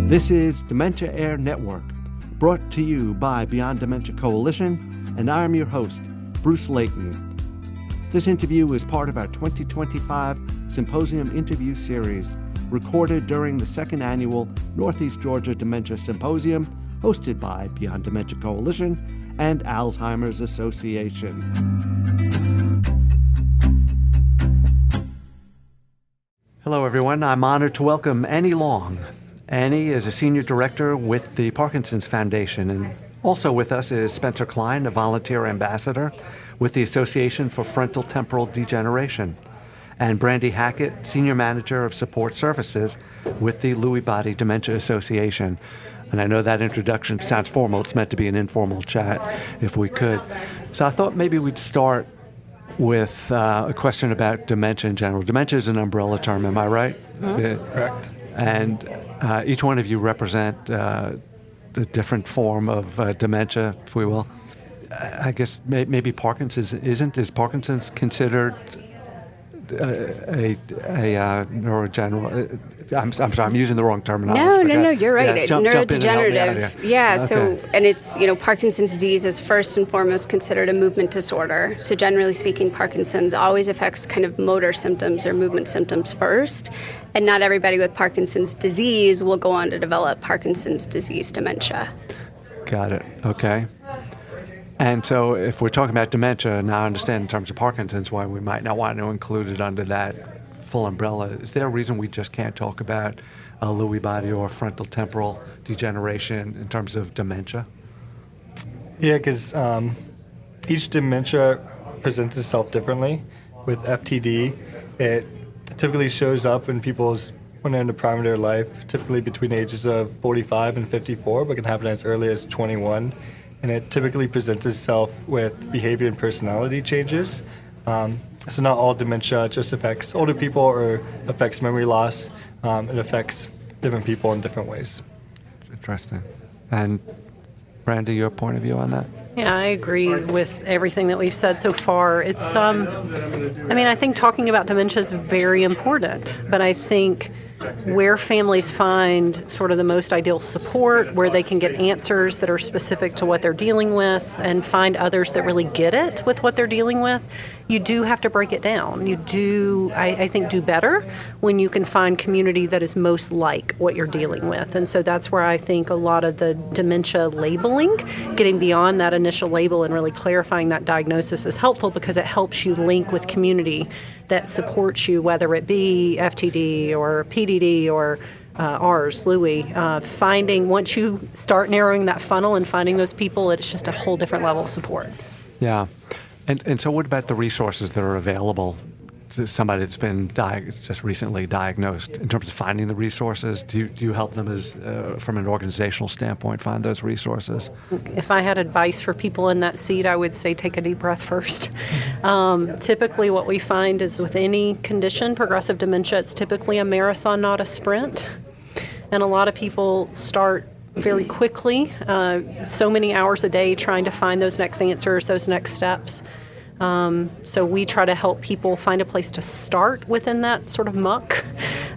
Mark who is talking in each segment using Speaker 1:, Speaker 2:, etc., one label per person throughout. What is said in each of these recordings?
Speaker 1: This is Dementia Air Network, brought to you by Beyond Dementia Coalition, and I'm your host, Bruce Leyton. This interview is part of our 2025 Symposium interview series, recorded during the second annual Northeast Georgia Dementia Symposium, hosted by Beyond Dementia Coalition and Alzheimer's Association. Hello, everyone. I'm honored to welcome Annie Long. Annie is a senior director with the Parkinson's Foundation, and also with us is Spencer Cline, a volunteer ambassador with the Association for Frontotemporal Degeneration, and Brandi Hackett, senior manager of support services with the Lewy Body Dementia Association. And I know that introduction sounds formal. It's meant to be an informal chat, if we could. So I thought maybe we'd start with a question about dementia in general. Dementia is an umbrella term, am I right?
Speaker 2: Mm-hmm. Correct.
Speaker 1: And each one of you represent the different form of dementia, if we will. I guess maybe Parkinson's isn't. Is Parkinson's considered a neurodegenerative? I'm sorry, I'm using the wrong terminology.
Speaker 3: No, you're right.
Speaker 1: Yeah,
Speaker 3: neurodegenerative.
Speaker 1: Yeah,
Speaker 3: okay.
Speaker 1: So,
Speaker 3: and it's, Parkinson's disease is first and foremost considered a movement disorder. So generally speaking, Parkinson's always affects kind of motor symptoms or movement symptoms first. And not everybody with Parkinson's disease will go on to develop Parkinson's disease dementia.
Speaker 1: Got it. Okay. And so if we're talking about dementia, now I understand in terms of Parkinson's why we might not want to include it under that full umbrella. Is there a reason we just can't talk about Lewy body or frontotemporal degeneration in terms of dementia?
Speaker 2: Yeah, because each dementia presents itself differently. With FTD, it typically shows up when when they're in the prime of their life, typically between the ages of 45 and 54, but can happen as early as 21. And it typically presents itself with behavior and personality changes. So not all dementia just affects older people or affects memory loss. It affects different people in different ways.
Speaker 1: Interesting. And Brandi, your point of view on that?
Speaker 4: Yeah, I agree with everything that we've said so far. It's, I think talking about dementia is very important, but I think where families find sort of the most ideal support, where they can get answers that are specific to what they're dealing with and find others that really get it with what they're dealing with, you do have to break it down. You do, I think, do better when you can find community that is most like what you're dealing with. And so that's where I think a lot of the dementia labeling, getting beyond that initial label and really clarifying that diagnosis is helpful because it helps you link with community that supports you, whether it be FTD or PDD or ours, Lewy. Finding, once you start narrowing that funnel and finding those people, it's just a whole different level of support.
Speaker 1: Yeah. And so what about the resources that are available to somebody that's been just recently diagnosed in terms of finding the resources? Do you help them as from an organizational standpoint find those resources?
Speaker 4: If I had advice for people in that seat, I would say take a deep breath first. Typically what we find is with any condition, progressive dementia, it's typically a marathon, not a sprint. And a lot of people start very quickly, so many hours a day trying to find those next answers, those next steps. So we try to help people find a place to start within that sort of muck,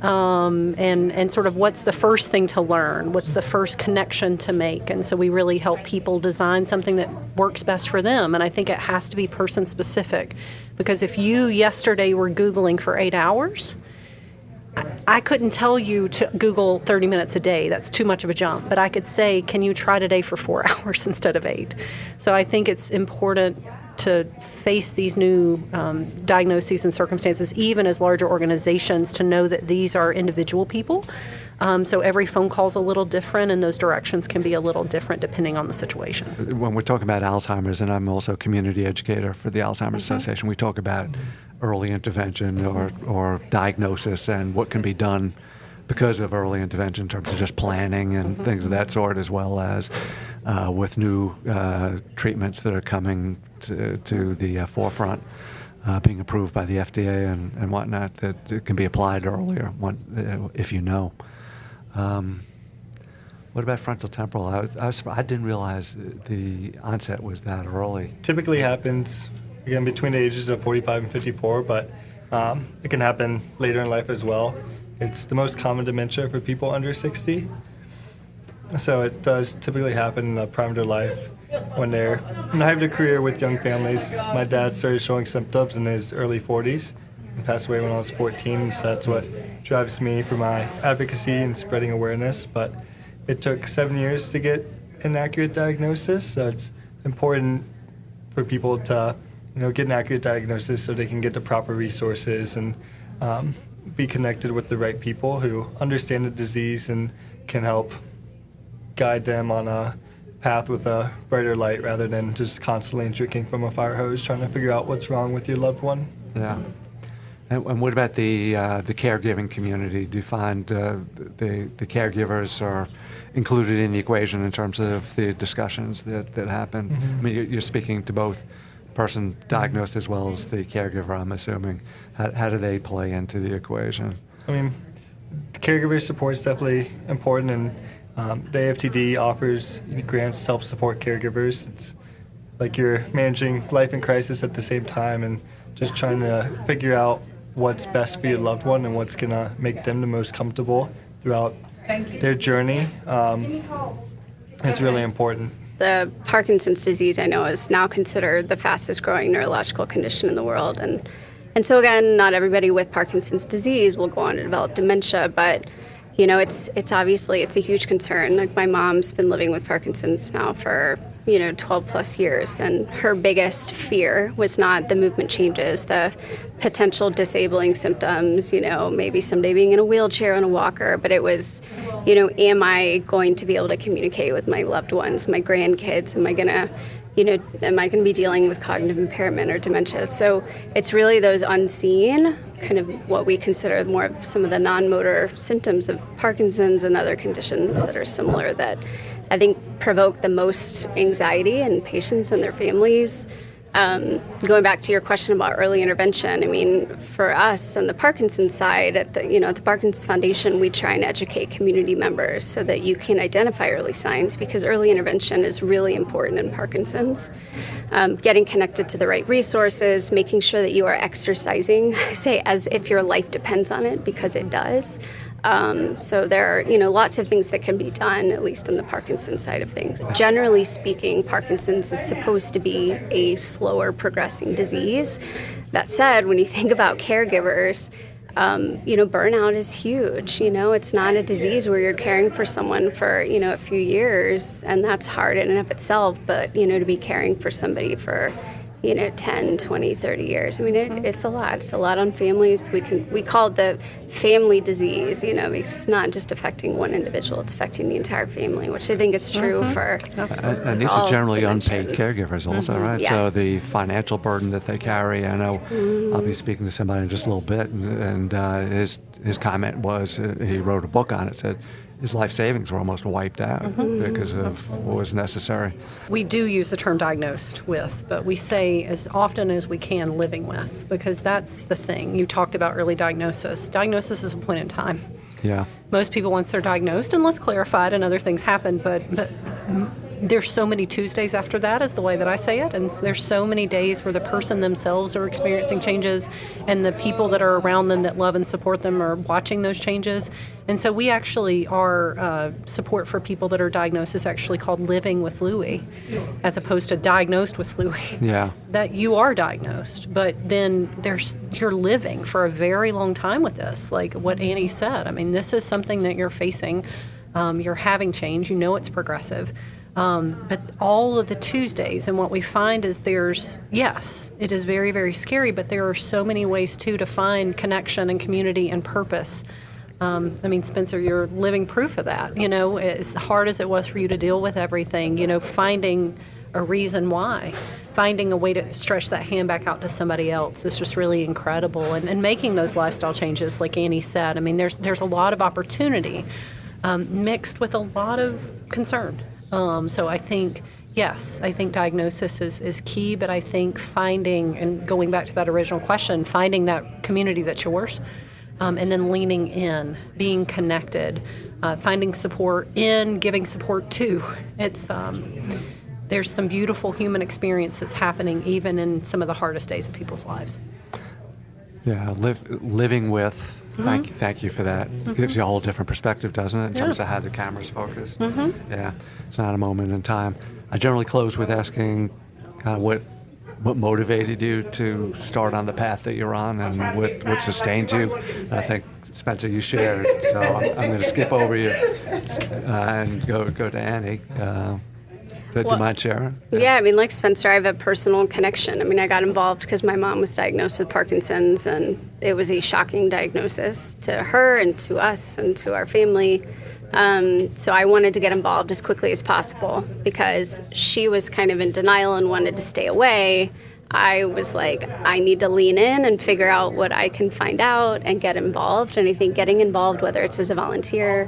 Speaker 4: and sort of what's the first thing to learn, what's the first connection to make. And so we really help people design something that works best for them. And I think it has to be person specific, because if you yesterday were Googling for 8 hours, I couldn't tell you to Google 30 minutes a day. That's too much of a jump. But I could say, can you try today for 4 hours instead of 8? So I think it's important to face these new diagnoses and circumstances, even as larger organizations, to know that these are individual people. So every phone call is a little different, and those directions can be a little different depending on the situation.
Speaker 1: When we're talking about Alzheimer's, and I'm also a community educator for the Alzheimer's Association, we talk about early intervention or diagnosis and what can be done because of early intervention in terms of just planning and things of that sort, as well as with new treatments that are coming to the forefront, being approved by the FDA and whatnot, that it can be applied earlier if you know. What about frontotemporal? I didn't realize the onset was that early.
Speaker 2: Typically happens, again, between the ages of 45 and 54, but it can happen later in life as well. It's the most common dementia for people under 60. So it does typically happen in the prime of their life when they're in the height of their career with young families. My dad started showing symptoms in his early 40s and passed away when I was 14, so that's what drives me for my advocacy and spreading awareness. But it took 7 years to get an accurate diagnosis, so it's important for people to get an accurate diagnosis so they can get the proper resources and be connected with the right people who understand the disease and can help guide them on a path with a brighter light rather than just constantly drinking from a fire hose trying to figure out what's wrong with your loved one.
Speaker 1: Yeah. And what about the caregiving community? Do you find the caregivers are included in the equation in terms of the discussions that happen?
Speaker 2: Mm-hmm.
Speaker 1: I mean, you're speaking to both person diagnosed as well as the caregiver, I'm assuming. How do they play into the equation?
Speaker 2: I mean, caregiver support is definitely important, and the AFTD offers grants to help support caregivers. It's like you're managing life and crisis at the same time and just trying to figure out what's best for your loved one and what's going to make them the most comfortable throughout their journey. It's really important.
Speaker 3: The Parkinson's disease, I know, is now considered the fastest growing neurological condition in the world. And so again, not everybody with Parkinson's disease will go on to develop dementia, but it's obviously a huge concern. Like, my mom's been living with Parkinson's now for 12 plus years, and her biggest fear was not the movement changes, the potential disabling symptoms, maybe someday being in a wheelchair and a walker, but it was, am I going to be able to communicate with my loved ones, my grandkids? Am I going to be dealing with cognitive impairment or dementia? So it's really those unseen, kind of what we consider more of some of the non-motor symptoms of Parkinson's and other conditions that are similar that I think provoke the most anxiety in patients and their families. Going back to your question about early intervention, I mean, for us on the Parkinson's side, at the Parkinson's Foundation, we try and educate community members so that you can identify early signs, because early intervention is really important in Parkinson's. Getting connected to the right resources, making sure that you are exercising, I say as if your life depends on it, because it does. So there are, lots of things that can be done, at least on the Parkinson's side of things. Generally speaking, Parkinson's is supposed to be a slower progressing disease. That said, when you think about caregivers, burnout is huge. It's not a disease where you're caring for someone for, a few years, and that's hard in and of itself, but, to be caring for somebody for 10, 20, 30 years. I mean, it's a lot. It's a lot on families. We call it the family disease, because it's not just affecting one individual, it's affecting the entire family, which I think is true for
Speaker 1: and these are generally unpaid
Speaker 3: dimensions.
Speaker 1: caregivers also, right?
Speaker 3: Yes.
Speaker 1: So the financial burden that they carry, I know I'll be speaking to somebody in just a little bit, and his comment was, he wrote a book on it, said his life savings were almost wiped out because of what was necessary.
Speaker 4: We do use the term diagnosed with, but we say as often as we can living with, because that's the thing. You talked about early diagnosis. Diagnosis is a point in time.
Speaker 1: Yeah.
Speaker 4: Most people, once they're diagnosed, unless clarified and other things happen, but there's so many Tuesdays after that is the way that I say it, and there's so many days where the person themselves are experiencing changes and the people that are around them that love and support them are watching those changes. And so we actually are support for people that are diagnosed is actually called living with Lewy, as opposed to diagnosed with Lewy.
Speaker 1: Yeah.
Speaker 4: That you are diagnosed, but then you're living for a very long time with this, like what Annie said. I mean, this is something that you're facing. You're having change. It's progressive. But all of the Tuesdays, and what we find is yes, it is very, very scary, but there are so many ways, too, to find connection and community and purpose. Spencer, you're living proof of that. As hard as it was for you to deal with everything, finding a reason why, finding a way to stretch that hand back out to somebody else is just really incredible. And making those lifestyle changes, like Annie said, there's a lot of opportunity mixed with a lot of concern. So I think, yes, I think diagnosis is key, but I think finding, and going back to that original question, finding that community that's yours, and then leaning in, being connected, finding support in, giving support to. It's there's some beautiful human experience that's happening even in some of the hardest days of people's lives.
Speaker 1: Yeah, living with Thank you for that. Gives you a whole different perspective, doesn't it, in terms of how the camera's focused? Yeah, it's not a moment in time. I generally close with asking kind of what motivated you to start on the path that you're on, and what sustained you. I think, Spencer, you shared, so I'm going to skip over you and go to Annie. Do you mind sharing?
Speaker 3: Yeah, I mean, like Spencer, I have a personal connection. I mean, I got involved because my mom was diagnosed with Parkinson's, and it was a shocking diagnosis to her and to us and to our family. So I wanted to get involved as quickly as possible because she was kind of in denial and wanted to stay away. I was like, I need to lean in and figure out what I can find out and get involved. And I think getting involved, whether it's as a volunteer,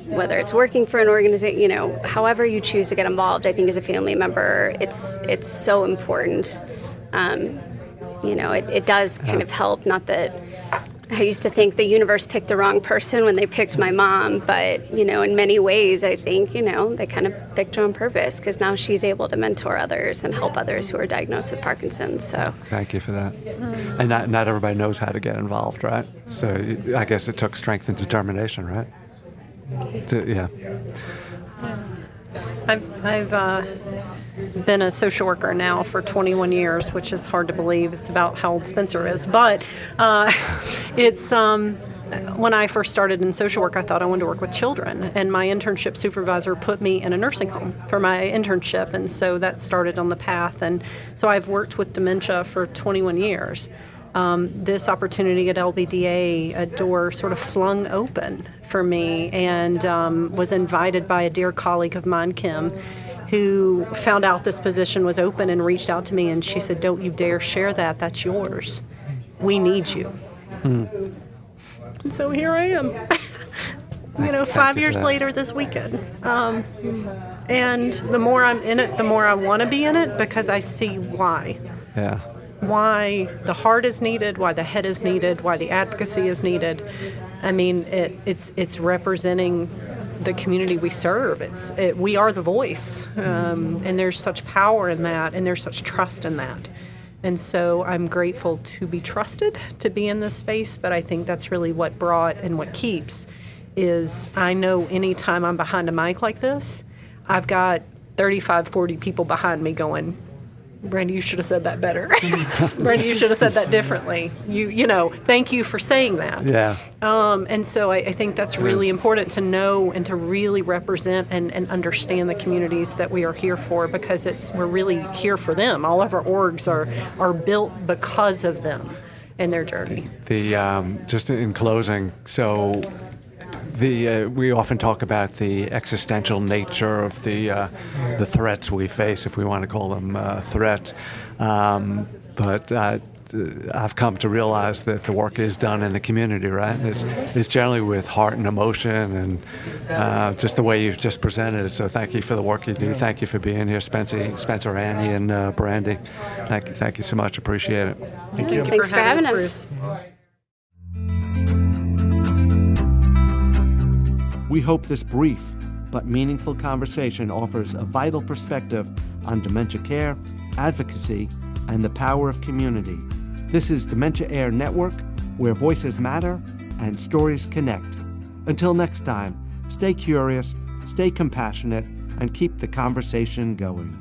Speaker 3: whether it's working for an organization, however you choose to get involved, I think as a family member, it's so important. It does kind of help. Not that I used to think the universe picked the wrong person when they picked my mom, but, in many ways, I think, they kind of picked her on purpose because now she's able to mentor others and help others who are diagnosed with Parkinson's. So
Speaker 1: thank you for that. And not everybody knows how to get involved, right? So I guess it took strength and determination, right? Yeah.
Speaker 4: I've been a social worker now for 21 years, which is hard to believe. It's about how old Spencer is. But it's when I first started in social work, I thought I wanted to work with children. And my internship supervisor put me in a nursing home for my internship. And so that started on the path. And so I've worked with dementia for 21 years. This opportunity at LBDA, a door sort of flung open for me, and was invited by a dear colleague of mine, Kim, who found out this position was open and reached out to me, and she said, "Don't you dare share that. That's yours. We need you." And so here I am, 5 years later this weekend. And the more I'm in it, the more I want to be in it because I see why.
Speaker 1: Yeah. Why
Speaker 4: the heart is needed, why the head is needed, why the advocacy is needed. I mean, it's representing the community we serve. We are the voice, and there's such power in that, and there's such trust in that. And so I'm grateful to be trusted to be in this space, but I think that's really what brought and what keeps is I know anytime I'm behind a mic like this, I've got 35, 40 people behind me going, "Brandi, you should have said that better. Brandi, you should have said that differently. Thank you for saying that."
Speaker 1: Yeah.
Speaker 4: And so I think that's really important to know and to really represent and understand the communities that we are here for because we're really here for them. All of our orgs are built because of them and their journey.
Speaker 1: Just in closing, so we often talk about the existential nature of the threats we face, if we want to call them threats. But I've come to realize that the work is done in the community, right? It's generally with heart and emotion and just the way you've just presented it. So thank you for the work you do. Thank you for being here, Spencer, Annie, and Brandi. Thank you so much. Appreciate it.
Speaker 4: Thank you.
Speaker 3: Thanks for having us.
Speaker 1: We hope this brief but meaningful conversation offers a vital perspective on dementia care, advocacy, and the power of community. This is Dementia Air Network, where voices matter and stories connect. Until next time, stay curious, stay compassionate, and keep the conversation going.